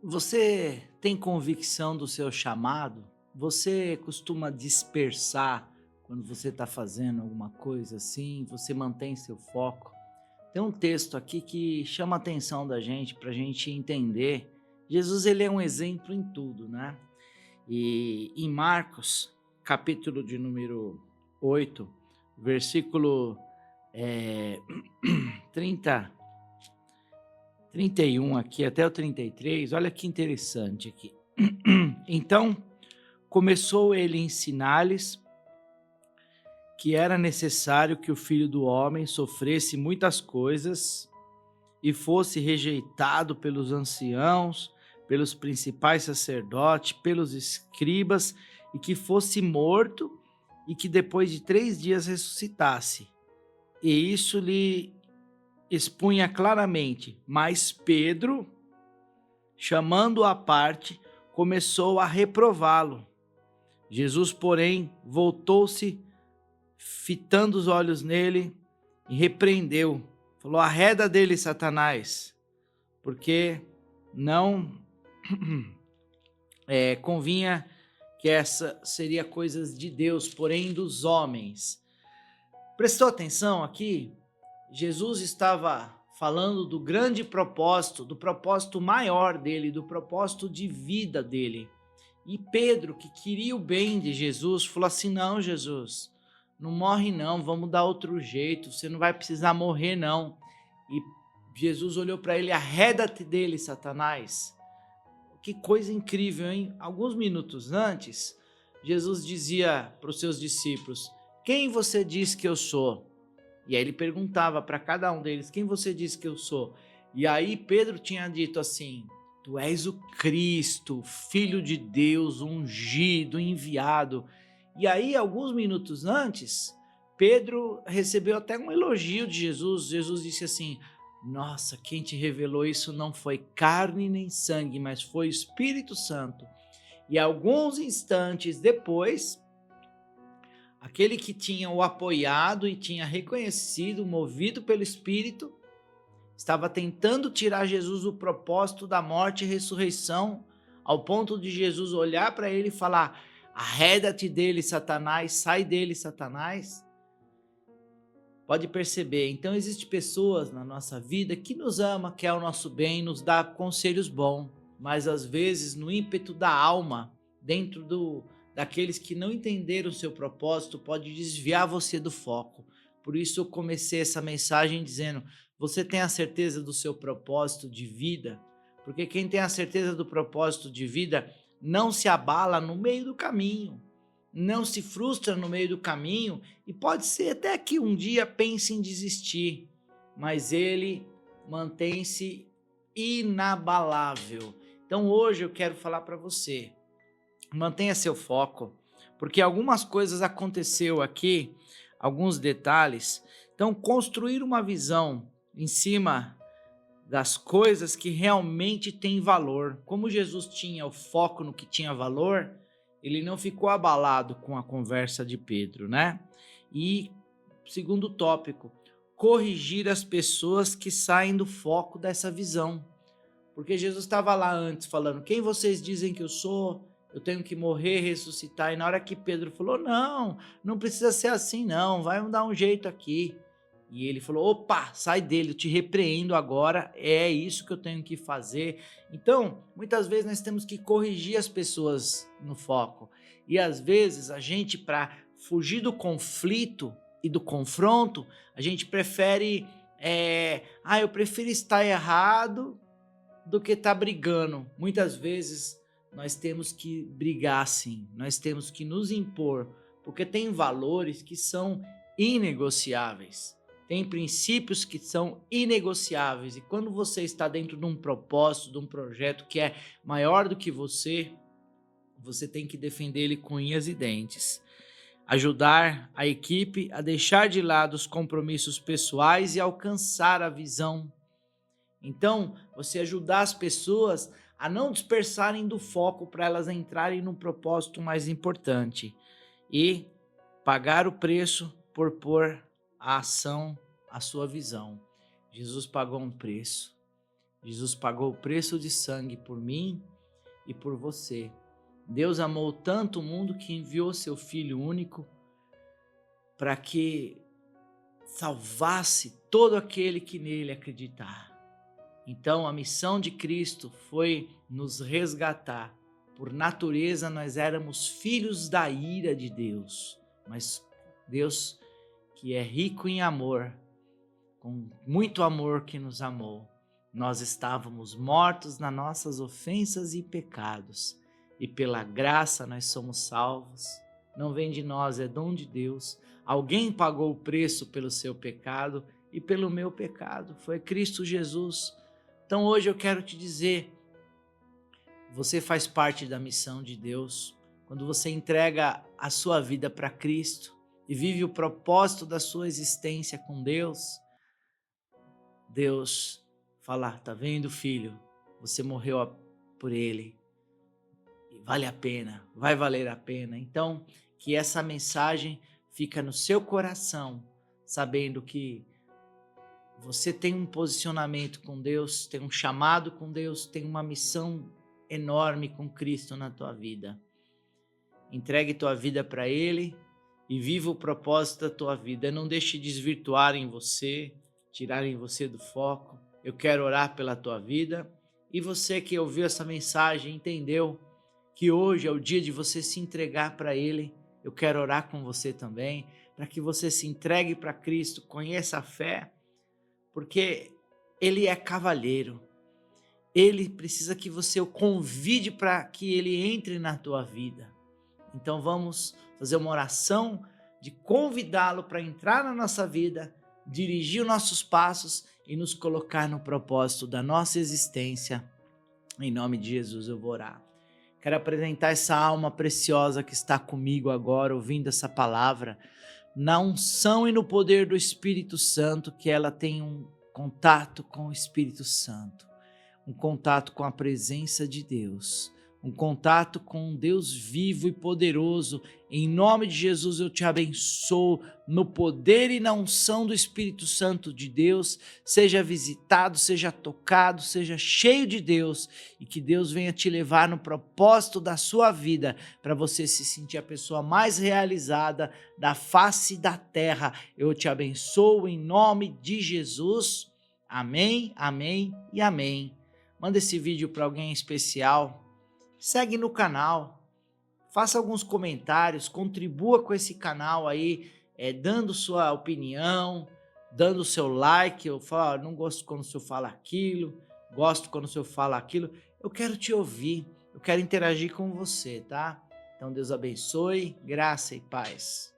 Você tem convicção do seu chamado? Você costuma dispersar quando você está fazendo alguma coisa assim? Você mantém seu foco? Tem um texto aqui que chama a atenção da gente para a gente entender. Jesus ele é um exemplo em tudo, né? E em Marcos, capítulo de número 8, versículo eh, 30, 31 aqui até o 33, olha que interessante aqui. Então, começou ele a ensinar-lhes que era necessário que o Filho do Homem sofresse muitas coisas e fosse rejeitado pelos anciãos, pelos principais sacerdotes, pelos escribas, e que fosse morto e que depois de 3 dias ressuscitasse. E isso lhe expunha claramente. Mas Pedro, chamando-o à parte, começou a reprová-lo. Jesus, porém, voltou-se, fitando os olhos nele, e repreendeu. Falou: arreda dele, Satanás, porque não convinha que essa seria coisas de Deus, porém dos homens. Prestou atenção aqui? Jesus estava falando do grande propósito, do propósito maior dele, do propósito de vida dele. E Pedro, que queria o bem de Jesus, falou assim: não, Jesus, não morre não, vamos dar outro jeito, você não vai precisar morrer não. E Jesus olhou para ele: arreda-te dele, Satanás. Que coisa incrível, hein? Alguns minutos antes, Jesus dizia para os seus discípulos: quem você diz que eu sou? E aí ele perguntava para cada um deles: quem você diz que eu sou? E aí Pedro tinha dito assim: tu és o Cristo, Filho de Deus, ungido, enviado. E aí, alguns minutos antes, Pedro recebeu até um elogio de Jesus. Jesus disse assim: nossa, quem te revelou isso não foi carne nem sangue, mas foi o Espírito Santo. E alguns instantes depois, aquele que tinha o apoiado e tinha reconhecido, movido pelo Espírito, estava tentando tirar Jesus do propósito da morte e ressurreição, ao ponto de Jesus olhar para ele e falar: arreda-te dele, Satanás, sai dele, Satanás. Pode perceber, então existem pessoas na nossa vida que nos ama, quer o nosso bem, nos dá conselhos bons, mas às vezes no ímpeto da alma, dentro daqueles que não entenderam o seu propósito, pode desviar você do foco. Por isso eu comecei essa mensagem dizendo: você tem a certeza do seu propósito de vida? Porque quem tem a certeza do propósito de vida não se abala no meio do caminho, não se frustra no meio do caminho, e pode ser até que um dia pense em desistir, mas ele mantém-se inabalável. Então hoje eu quero falar para você: mantenha seu foco, porque algumas coisas aconteceu aqui, alguns detalhes. Então, construir uma visão em cima das coisas que realmente têm valor. Como Jesus tinha o foco no que tinha valor, ele não ficou abalado com a conversa de Pedro, né? E segundo tópico, corrigir as pessoas que saem do foco dessa visão. Porque Jesus estava lá antes falando: quem vocês dizem que eu sou? Eu tenho que morrer, ressuscitar. E na hora que Pedro falou: não, não precisa ser assim não, vai dar um jeito aqui. E ele falou: opa, sai dele, eu te repreendo agora, é isso que eu tenho que fazer. Então, muitas vezes nós temos que corrigir as pessoas no foco. E às vezes a gente, para fugir do conflito e do confronto, a gente prefere, eu prefiro estar errado do que estar brigando. Muitas vezes nós temos que brigar sim, nós temos que nos impor, porque tem valores que são inegociáveis, tem princípios que são inegociáveis, e quando você está dentro de um propósito, de um projeto que é maior do que você tem que defender ele com unhas e dentes. Ajudar a equipe a deixar de lado os compromissos pessoais e alcançar a visão. Então, você ajudar as pessoas a não dispersarem do foco para elas entrarem no propósito mais importante e pagar o preço por pôr a ação, a sua visão. Jesus pagou um preço. Jesus pagou o preço de sangue por mim e por você. Deus amou tanto o mundo que enviou seu Filho único para que salvasse todo aquele que nele acreditar. Então a missão de Cristo foi nos resgatar. Por natureza nós éramos filhos da ira de Deus, mas Deus, que é rico em amor, com muito amor que nos amou, nós estávamos mortos nas nossas ofensas e pecados, e pela graça nós somos salvos. Não vem de nós, é dom de Deus. Alguém pagou o preço pelo seu pecado e pelo meu pecado, foi Cristo Jesus. Então hoje eu quero te dizer, você faz parte da missão de Deus. Quando você entrega a sua vida para Cristo e vive o propósito da sua existência com Deus, Deus fala, tá vendo, filho? Você morreu por ele. E vale a pena, vai valer a pena. Então, que essa mensagem fica no seu coração, sabendo que você tem um posicionamento com Deus, tem um chamado com Deus, tem uma missão enorme com Cristo na tua vida. Entregue tua vida para Ele e viva o propósito da tua vida. Não deixe desvirtuar em você, tirarem você do foco. Eu quero orar pela tua vida. E você que ouviu essa mensagem, entendeu que hoje é o dia de você se entregar para Ele. Eu quero orar com você também, para que você se entregue para Cristo, conheça a fé, porque Ele é cavalheiro. Ele precisa que você o convide para que Ele entre na tua vida. Então vamos fazer uma oração de convidá-lo para entrar na nossa vida, dirigir os nossos passos e nos colocar no propósito da nossa existência. Em nome de Jesus eu vou orar. Quero apresentar essa alma preciosa que está comigo agora, ouvindo essa palavra, na unção e no poder do Espírito Santo, que ela tenha um contato com o Espírito Santo, um contato com a presença de Deus, um contato com um Deus vivo e poderoso. Em nome de Jesus eu te abençoo no poder e na unção do Espírito Santo de Deus. Seja visitado, seja tocado, seja cheio de Deus e que Deus venha te levar no propósito da sua vida para você se sentir a pessoa mais realizada da face da terra. Eu te abençoo em nome de Jesus. Amém, amém e amém. Manda esse vídeo para alguém especial. Segue no canal, faça alguns comentários, contribua com esse canal aí, dando sua opinião, dando seu like. Eu falo, não gosto quando o senhor fala aquilo, gosto quando o senhor fala aquilo. Eu quero te ouvir, eu quero interagir com você, tá? Então Deus abençoe, graça e paz.